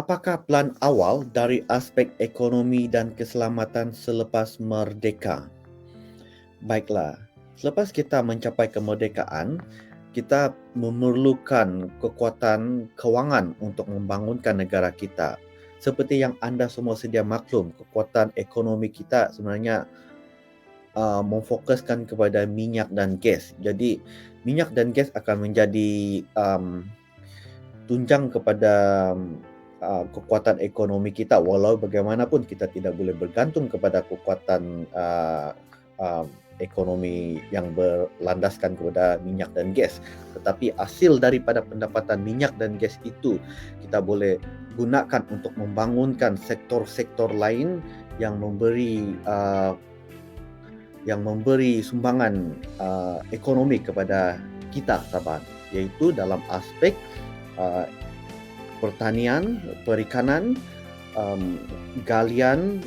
Apakah plan awal dari aspek ekonomi dan keselamatan selepas merdeka? Baiklah, selepas kita mencapai kemerdekaan, kita memerlukan kekuatan kewangan untuk membangunkan negara kita. Seperti yang anda semua sedia maklum, kekuatan ekonomi kita sebenarnya memfokuskan kepada minyak dan gas. Jadi, minyak dan gas akan menjadi tunjang kepada kekuatan ekonomi kita. Walau bagaimanapun kita tidak boleh bergantung kepada kekuatan ekonomi yang berlandaskan kepada minyak dan gas. Tetapi hasil daripada pendapatan minyak dan gas itu kita boleh gunakan untuk membangunkan sektor-sektor lain yang memberi sumbangan ekonomi kepada kita Sabah, iaitu dalam aspek pertanian, perikanan, galian,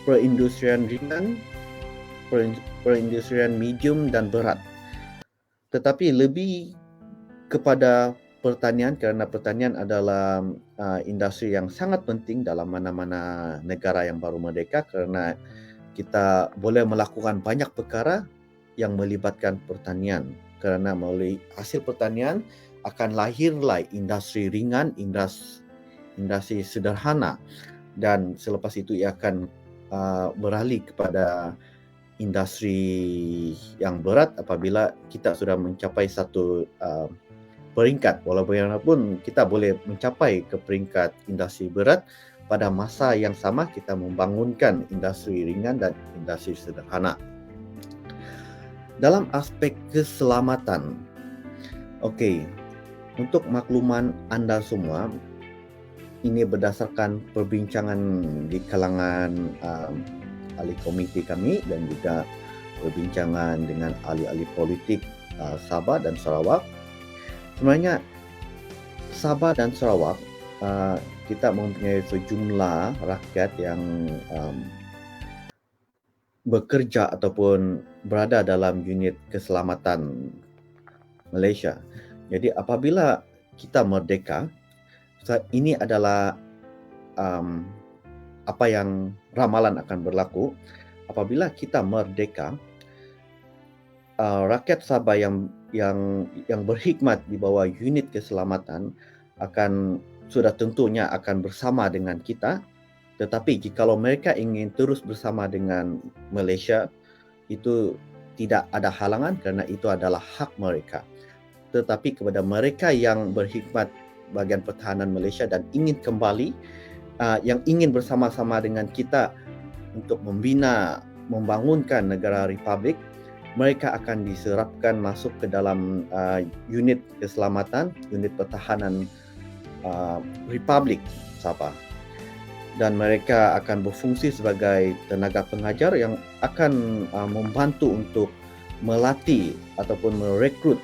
perindustrian ringan, perindustrian medium dan berat. Tetapi lebih kepada pertanian, kerana pertanian adalah industri yang sangat penting dalam mana-mana negara yang baru merdeka, kerana kita boleh melakukan banyak perkara yang melibatkan pertanian. Kerana melalui hasil pertanian akan lahirlah industri ringan, industri sederhana, dan selepas itu ia akan beralih kepada industri yang berat apabila kita sudah mencapai satu peringkat. Walau bagaimanapun kita boleh mencapai ke peringkat industri berat, pada masa yang sama kita membangunkan industri ringan dan industri sederhana. Dalam aspek keselamatan, okey, untuk makluman anda semua, ini berdasarkan perbincangan di kalangan ahli komiti kami dan juga perbincangan dengan ahli-ahli politik Sabah dan Sarawak. Sebenarnya Sabah dan Sarawak kita mempunyai sejumlah rakyat yang bekerja ataupun berada dalam unit keselamatan Malaysia. Jadi apabila kita merdeka, ini adalah apa yang ramalan akan berlaku. Apabila kita merdeka, rakyat Sabah yang berkhidmat di bawah unit keselamatan sudah tentunya akan bersama dengan kita. Tetapi jikalau mereka ingin terus bersama dengan Malaysia, itu tidak ada halangan kerana itu adalah hak mereka. Tetapi kepada mereka yang berkhidmat bahagian pertahanan Malaysia dan ingin kembali, yang ingin bersama-sama dengan kita untuk membangunkan negara republik, mereka akan diserapkan masuk ke dalam unit keselamatan, unit pertahanan Republik Sabah. Dan mereka akan berfungsi sebagai tenaga pengajar yang akan membantu untuk melatih ataupun merekrut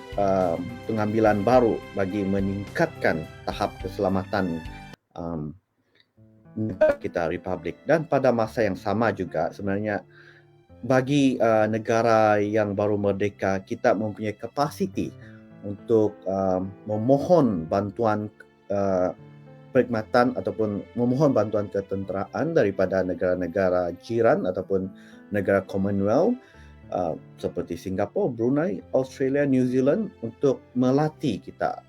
pengambilan baru bagi meningkatkan tahap keselamatan negara kita Republik. Dan pada masa yang sama juga sebenarnya bagi negara yang baru merdeka, kita mempunyai kapasiti untuk memohon bantuan perkhidmatan ataupun memohon bantuan ketenteraan daripada negara-negara jiran ataupun negara Commonwealth seperti Singapura, Brunei, Australia, New Zealand untuk melatih kita,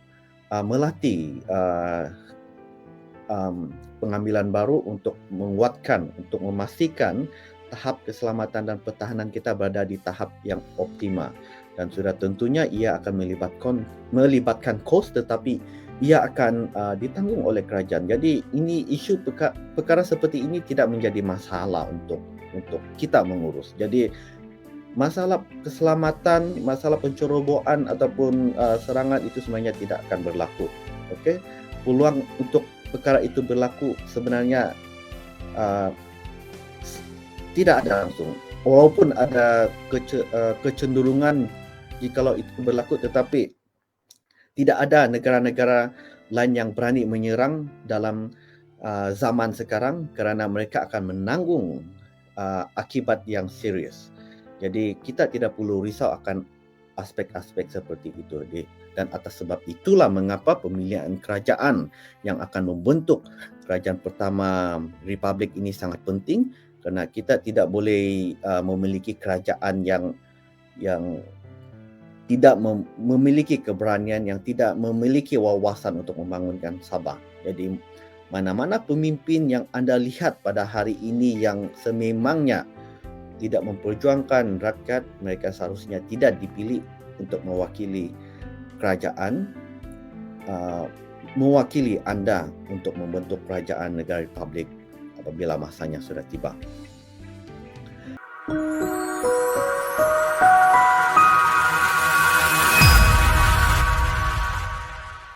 pengambilan baru untuk menguatkan, untuk memastikan tahap keselamatan dan pertahanan kita berada di tahap yang optimal. Dan sudah tentunya ia akan melibatkan kos, tetapi ia akan ditanggung oleh kerajaan. Jadi ini isu perkara seperti ini tidak menjadi masalah untuk kita mengurus. Jadi masalah keselamatan, masalah pencerobohan ataupun serangan itu sebenarnya tidak akan berlaku. Okey, peluang untuk perkara itu berlaku sebenarnya tidak ada langsung. Walaupun ada kecenderungan jikalau itu berlaku, tetapi tidak ada negara-negara lain yang berani menyerang dalam zaman sekarang kerana mereka akan menanggung akibat yang serius. Jadi kita tidak perlu risau akan aspek-aspek seperti itu, dan atas sebab itulah mengapa pemilihan kerajaan yang akan membentuk kerajaan pertama Republik ini sangat penting, kerana kita tidak boleh memiliki kerajaan yang tidak memiliki keberanian, yang tidak memiliki wawasan untuk membangunkan Sabah. Jadi mana-mana pemimpin yang anda lihat pada hari ini yang sememangnya tidak memperjuangkan rakyat, mereka seharusnya tidak dipilih untuk mewakili kerajaan, mewakili anda untuk membentuk kerajaan negara Republik apabila masanya sudah tiba.